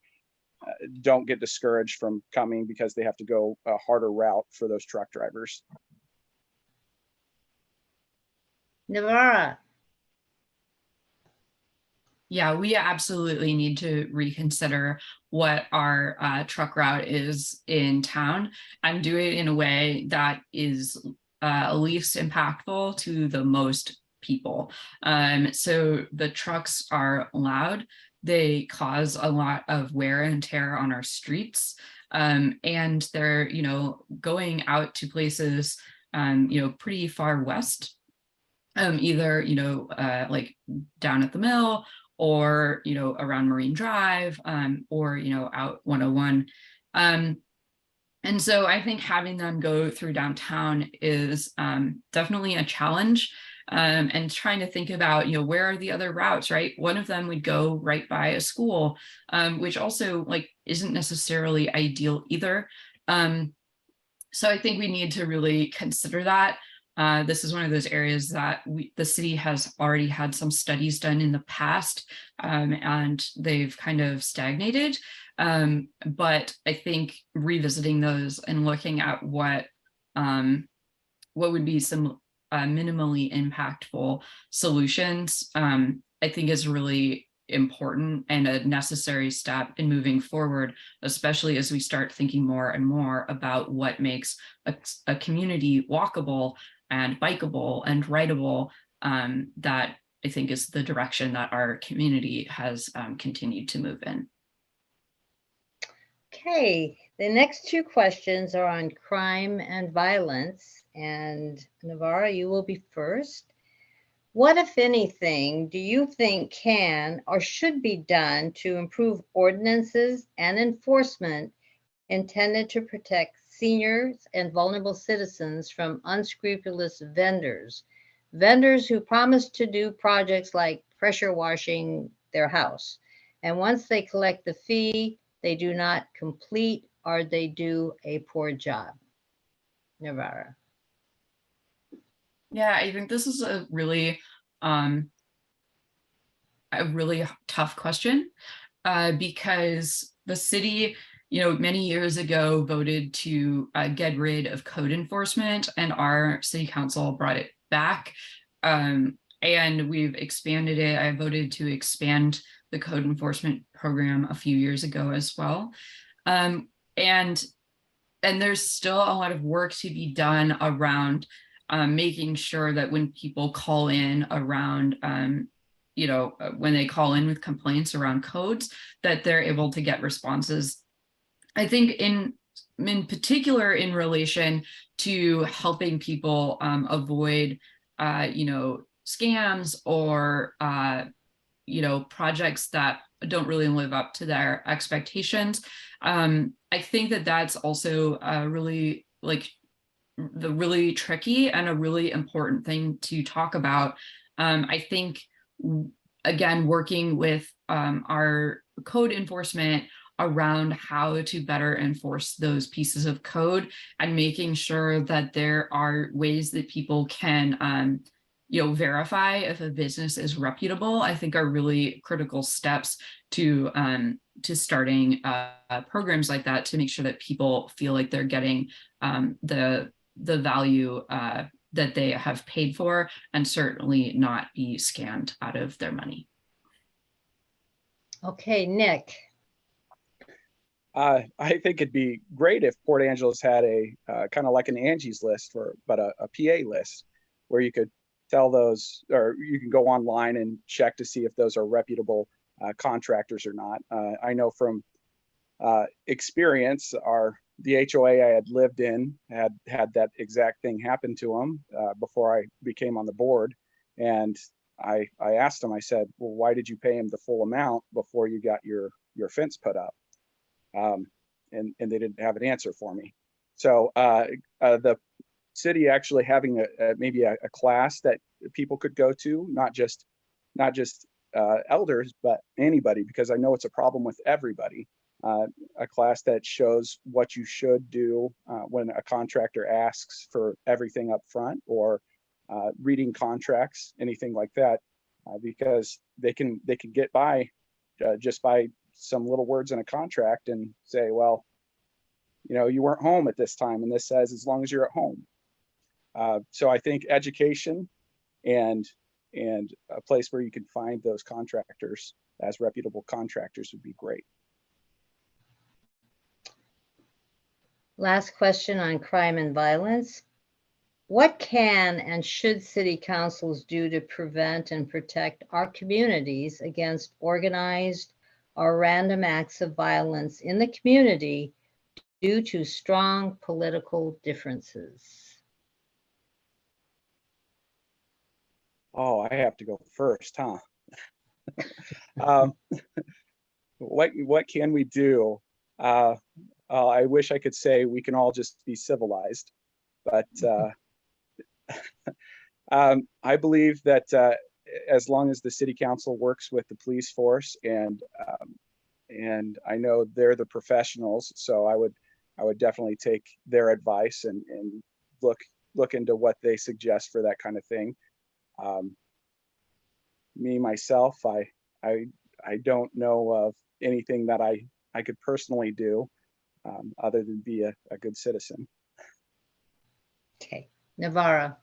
don't get discouraged from coming because they have to go a harder route for those truck drivers. Navarra. Yeah, we absolutely need to reconsider what our truck route is in town and do it in a way that is least impactful to the most people. So the trucks are loud. They cause a lot of wear and tear on our streets. And they're, going out to places, pretty far west, either, like down at the mill, or around Marine Drive, or out 101. And so I think having them go through downtown is definitely a challenge, and trying to think about where are the other routes, right? One of them would go right by a school, which also isn't necessarily ideal either. So I think we need to really consider that. This is one of those areas that the city has already had some studies done in the past, and they've kind of stagnated. But I think revisiting those and looking at what would be some minimally impactful solutions, I think is really important and a necessary step in moving forward, especially as we start thinking more and more about what makes a community walkable and bikeable and rideable. That I think is the direction that our community has continued to move in. Okay, the next two questions are on crime and violence. And Navarra, you will be first. What, if anything, do you think can or should be done to improve ordinances and enforcement intended to protect seniors and vulnerable citizens from unscrupulous vendors who promise to do projects like pressure washing their house, and once they collect the fee, they do not complete or they do a poor job? Navarra. Yeah, I think this is a really tough question, because the city, many years ago voted to get rid of code enforcement, and our city council brought it back, and we've expanded it. I voted to expand the code enforcement program a few years ago as well, and there's still a lot of work to be done around making sure that when people call in around, when they call in with complaints around codes, that they're able to get responses. I think in particular in relation to helping people avoid, scams or, projects that don't really live up to their expectations. I think that that's also really really tricky and a really important thing to talk about. I think, again, working with our code enforcement around how to better enforce those pieces of code and making sure that there are ways that people can verify if a business is reputable, I think are really critical steps to starting programs like that, to make sure that people feel like they're getting the value that they have paid for, and certainly not be scammed out of their money. Okay, Nick. I think it'd be great if Port Angeles had a kind of like an Angie's List, but a PA list where you could tell those, or you can go online and check to see if those are reputable contractors or not. I know from experience, the HOA I had lived in had that exact thing happen to them before I became on the board, and I asked him, I said, well, why did you pay him the full amount before you got your fence put up? And they didn't have an answer for me. So the city actually having maybe a class that people could go to, not just elders, but anybody, because I know it's a problem with everybody. A class that shows what you should do when a contractor asks for everything up front, or reading contracts, anything like that, because they can get by just by some little words in a contract and say, well, you know, you weren't home at this time, and this says as long as you're at home. So I think education and a place where you can find those contractors as reputable contractors would be great. Last question on crime and violence. What can and should city councils do to prevent and protect our communities against organized or random acts of violence in the community due to strong political differences? Oh, I have to go first, huh? What can we do? I wish I could say we can all just be civilized, but I believe that as long as the city council works with the police force, and I know they're the professionals, so I would definitely take their advice and look into what they suggest for that kind of thing. Me myself, I don't know of anything that I could personally do other than be a good citizen. Okay, Navarra.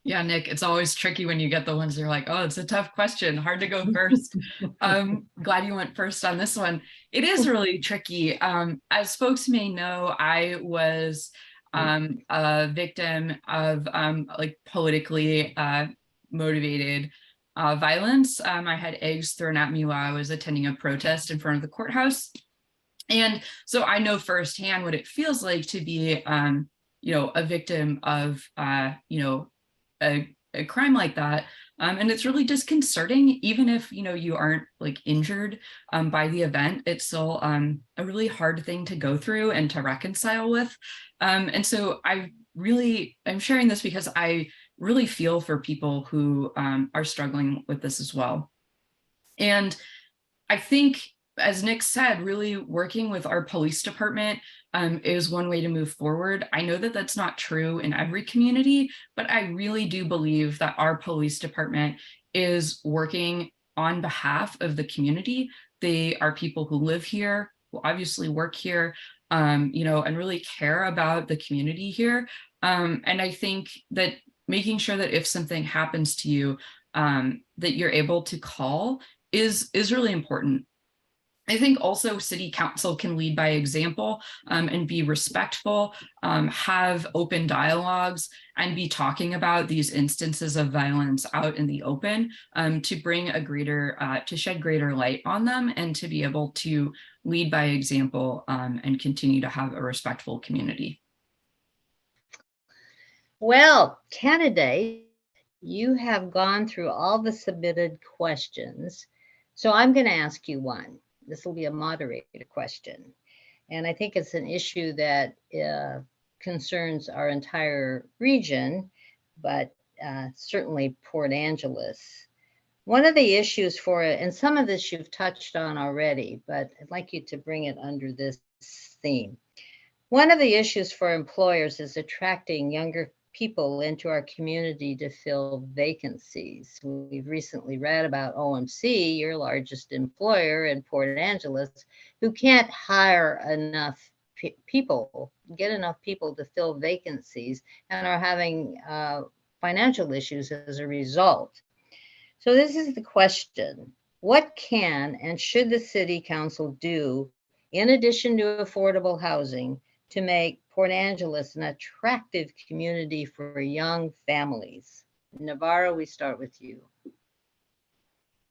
Yeah, Nick, it's always tricky when you get the ones that are like, oh, it's a tough question, hard to go first. Glad you went first on this one. It is really tricky. As folks may know, I was a victim of like politically motivated violence. I had eggs thrown at me while I was attending a protest in front of the courthouse. And so I know firsthand what it feels like to be, you know, a victim of, you know, a crime like that. And it's really disconcerting, even if, you know, you aren't like injured by the event. It's still a really hard thing to go through and to reconcile with. And so I'm sharing this because I really feel for people who are struggling with this as well. And I think, as Nick said, really working with our police department is one way to move forward. I know that that's not true in every community, but I really do believe that our police department is working on behalf of the community. They are people who live here, who obviously work here, you know, and really care about the community here. And I think that making sure that if something happens to you, that you're able to call is really important. I think also city council can lead by example and be respectful, have open dialogues, and be talking about these instances of violence out in the open to bring a greater, to shed greater light on them, and to be able to lead by example and continue to have a respectful community. Well, candidate, you have gone through all the submitted questions. So I'm going to ask you one. This will be a moderated question. And I think it's an issue that concerns our entire region, but certainly Port Angeles. One of the issues for it, and some of this you've touched on already, but I'd like you to bring it under this theme. One of the issues for employers is attracting younger people into our community to fill vacancies. We've recently read about OMC, your largest employer in Port Angeles, who can't hire enough people, get enough people to fill vacancies, and are having financial issues as a result. So this is the question: what can and should the City Council do in addition to affordable housing to make Port Angeles an attractive community for young families? Navarro, we start with you.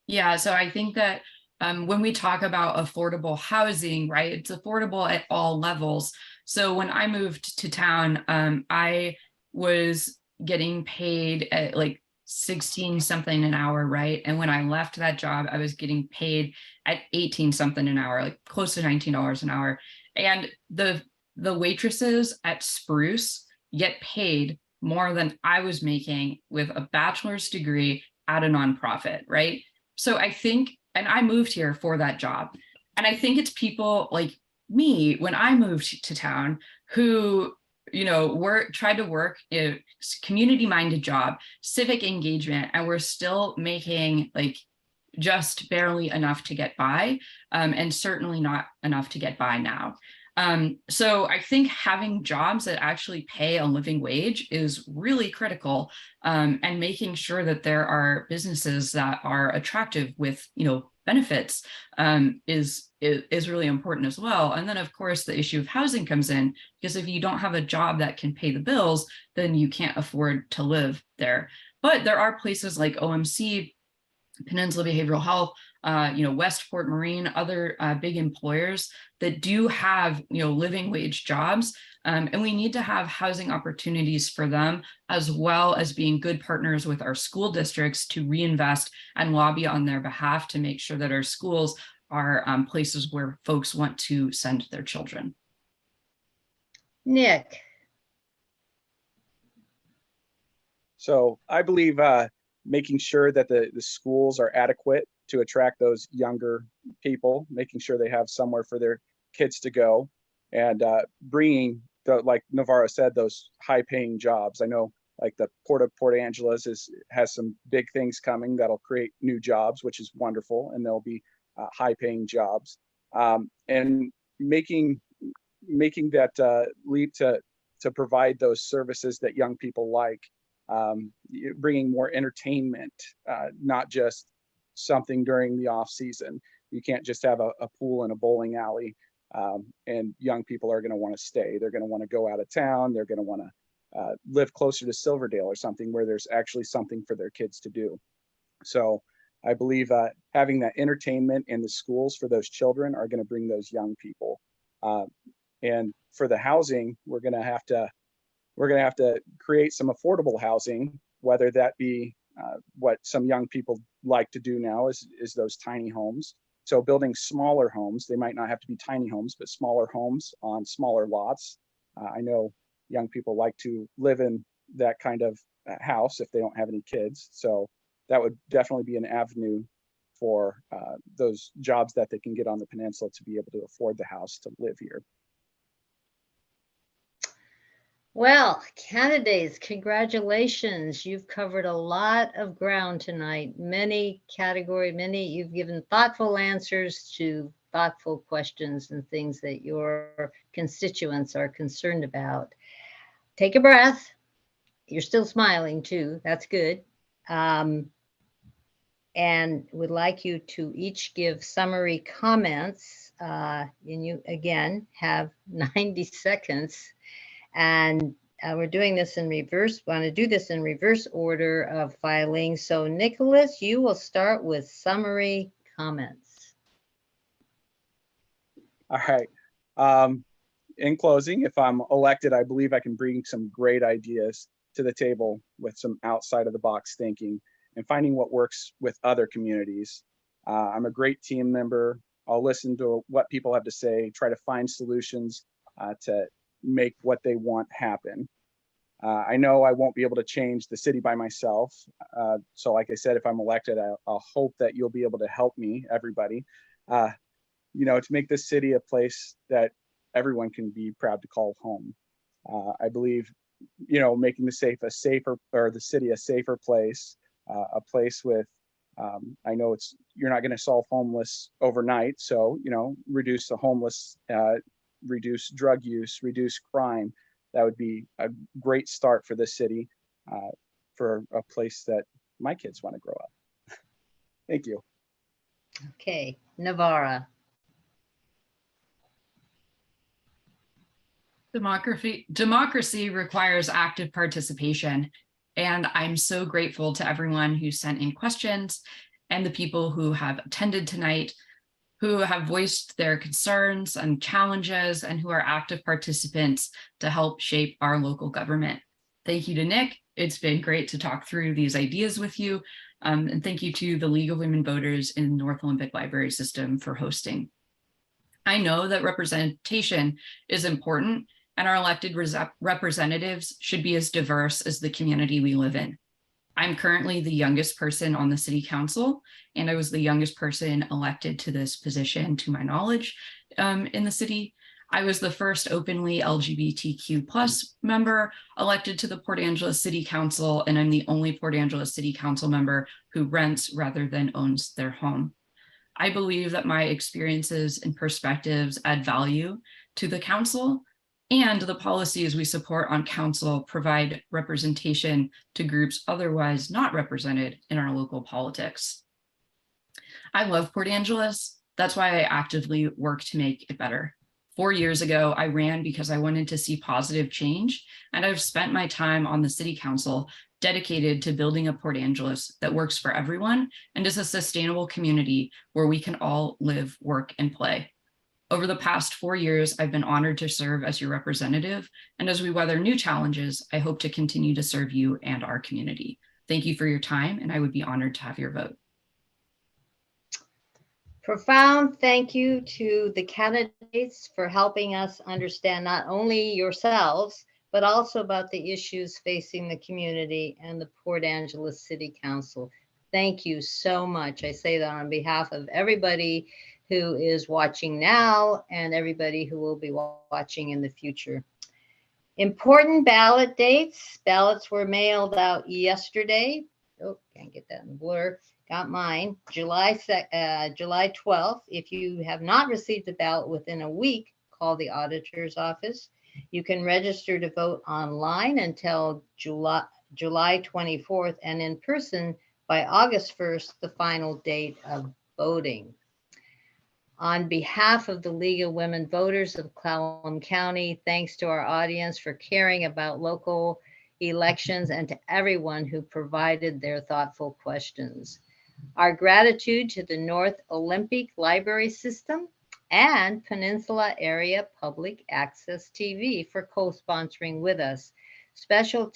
Yeah, so I think that when we talk about affordable housing, right, it's affordable at all levels. So when I moved to town, I was getting paid at like 16 something an hour, right? And when I left that job, I was getting paid at 18 something an hour, like close to $19 an hour. And the waitresses at Spruce get paid more than I was making with a bachelor's degree at a nonprofit, right? So I think, and I moved here for that job. And I think it's people like me, when I moved to town, who, you know, tried to work a community-minded job, civic engagement, and we're still making like just barely enough to get by, and certainly not enough to get by now. So I think having jobs that actually pay a living wage is really critical, and making sure that there are businesses that are attractive with, you know, benefits, is really important as well. And then of course the issue of housing comes in, because if you don't have a job that can pay the bills, then you can't afford to live there. But there are places like OMC, Peninsula Behavioral Health, you know, Westport Marine, other big employers that do have, you know, living wage jobs. And we need to have housing opportunities for them, as well as being good partners with our school districts to reinvest and lobby on their behalf to make sure that our schools are places where folks want to send their children. Nick. So I believe making sure that the schools are adequate to attract those younger people, making sure they have somewhere for their kids to go, and bringing, like Navarro said, those high-paying jobs. I know like the Port of Port Angeles has some big things coming that'll create new jobs, which is wonderful, and there'll be high-paying jobs, and making that leap to provide those services that young people like. Bringing more entertainment, not just something during the off season. You can't just have a pool and a bowling alley, and young people are going to want to stay. They're going to want to go out of town. They're going to want to live closer to Silverdale or something where there's actually something for their kids to do. So I believe having that entertainment in the schools for those children are going to bring those young people. And for the housing, we're going to have to create some affordable housing, whether that be what some young people like to do now is those tiny homes. So building smaller homes, they might not have to be tiny homes, but smaller homes on smaller lots. I know young people like to live in that kind of house if they don't have any kids. So that would definitely be an avenue for those jobs that they can get on the peninsula to be able to afford the house to live here. Well, candidates, congratulations. You've covered a lot of ground tonight. You've given thoughtful answers to thoughtful questions and things that your constituents are concerned about. Take a breath. You're still smiling too. That's good. And would like you to each give summary comments. And you, again, have 90 seconds. And we're doing this in reverse. Want to do this in reverse order of filing. So Nicholas, you will start with summary comments. All right. In closing, if I'm elected, I believe I can bring some great ideas to the table with some outside of the box thinking and finding what works with other communities. I'm a great team member. I'll listen to what people have to say, try to find solutions to make what they want happen. I know I won't be able to change the city by myself. So like I said, if I'm elected, I'll hope that you'll be able to help me, everybody, to make this city a place that everyone can be proud to call home. I believe, making the city a safer place, a place with, I know you're not going to solve homeless overnight. So, reduce the homeless, reduce drug use, reduce crime. That would be a great start for this city, for a place that my kids want to grow up. Thank you. Okay, Navarra. Democracy requires active participation. And I'm so grateful to everyone who sent in questions and the people who have attended tonight, who have voiced their concerns and challenges, and who are active participants to help shape our local government. Thank you to Nick, It's been great to talk through these ideas with you. And thank you to the League of Women Voters in North Olympic Library System for hosting. I know that representation is important, and our elected representatives should be as diverse as the community we live in. I'm currently the youngest person on the city council, and I was the youngest person elected to this position, to my knowledge, in the city. I was the first openly LGBTQ+ member elected to the Port Angeles City Council, and I'm the only Port Angeles City Council member who rents rather than owns their home. I believe that my experiences and perspectives add value to the council, and the policies we support on council provide representation to groups otherwise not represented in our local politics. I love Port Angeles. That's why I actively work to make it better. 4 years ago, I ran because I wanted to see positive change, and I've spent my time on the city council dedicated to building a Port Angeles that works for everyone and is a sustainable community where we can all live, work, and play. Over the past 4 years, I've been honored to serve as your representative, and as we weather new challenges, I hope to continue to serve you and our community. Thank you for your time, and I would be honored to have your vote. Profound thank you to the candidates for helping us understand not only yourselves, but also about the issues facing the community and the Port Angeles City Council. Thank you so much. I say that on behalf of everybody who is watching now and everybody who will be watching in the future. Important ballot dates. Ballots were mailed out yesterday. Oh, can't get that in blur. Got mine. July 12th. If you have not received a ballot within a week, call the auditor's office. You can register to vote online until July 24th, and in person by August 1st, the final date of voting. On behalf of the League of Women Voters of Clallam County, thanks to our audience for caring about local elections and to everyone who provided their thoughtful questions. Our gratitude to the North Olympic Library System and Peninsula Area Public Access TV for co-sponsoring with us. Special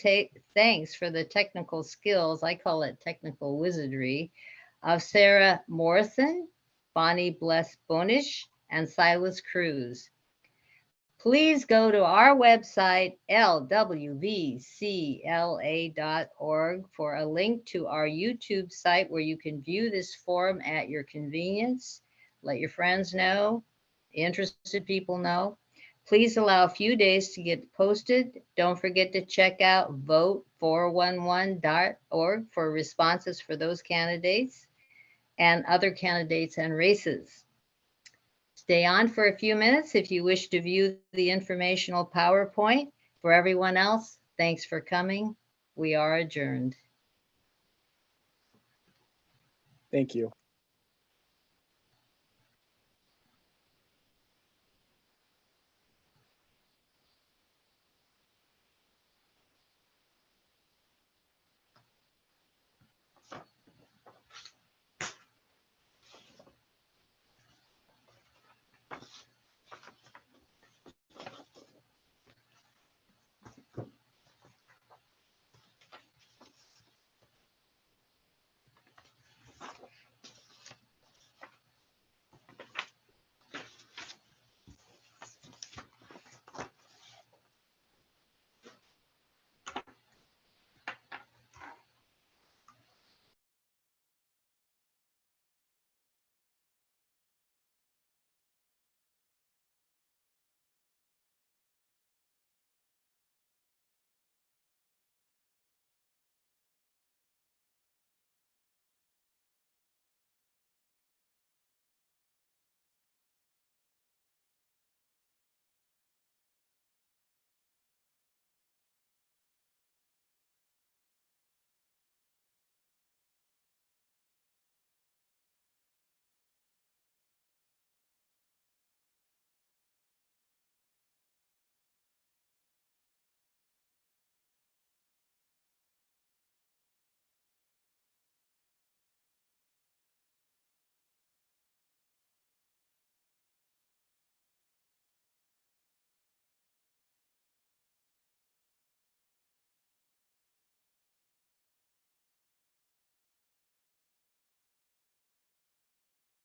thanks for the technical skills, I call it technical wizardry, of Sarah Morrison, Bonnie Bless Bonish, and Silas Cruz. Please go to our website, LWVCLA.org, for a link to our YouTube site where you can view this forum at your convenience. Let your friends know, interested people know. Please allow a few days to get posted. Don't forget to check out vote411.org for responses for those candidates and other candidates and races. Stay on for a few minutes if you wish to view the informational PowerPoint. For everyone else, thanks for coming. We are adjourned. Thank you.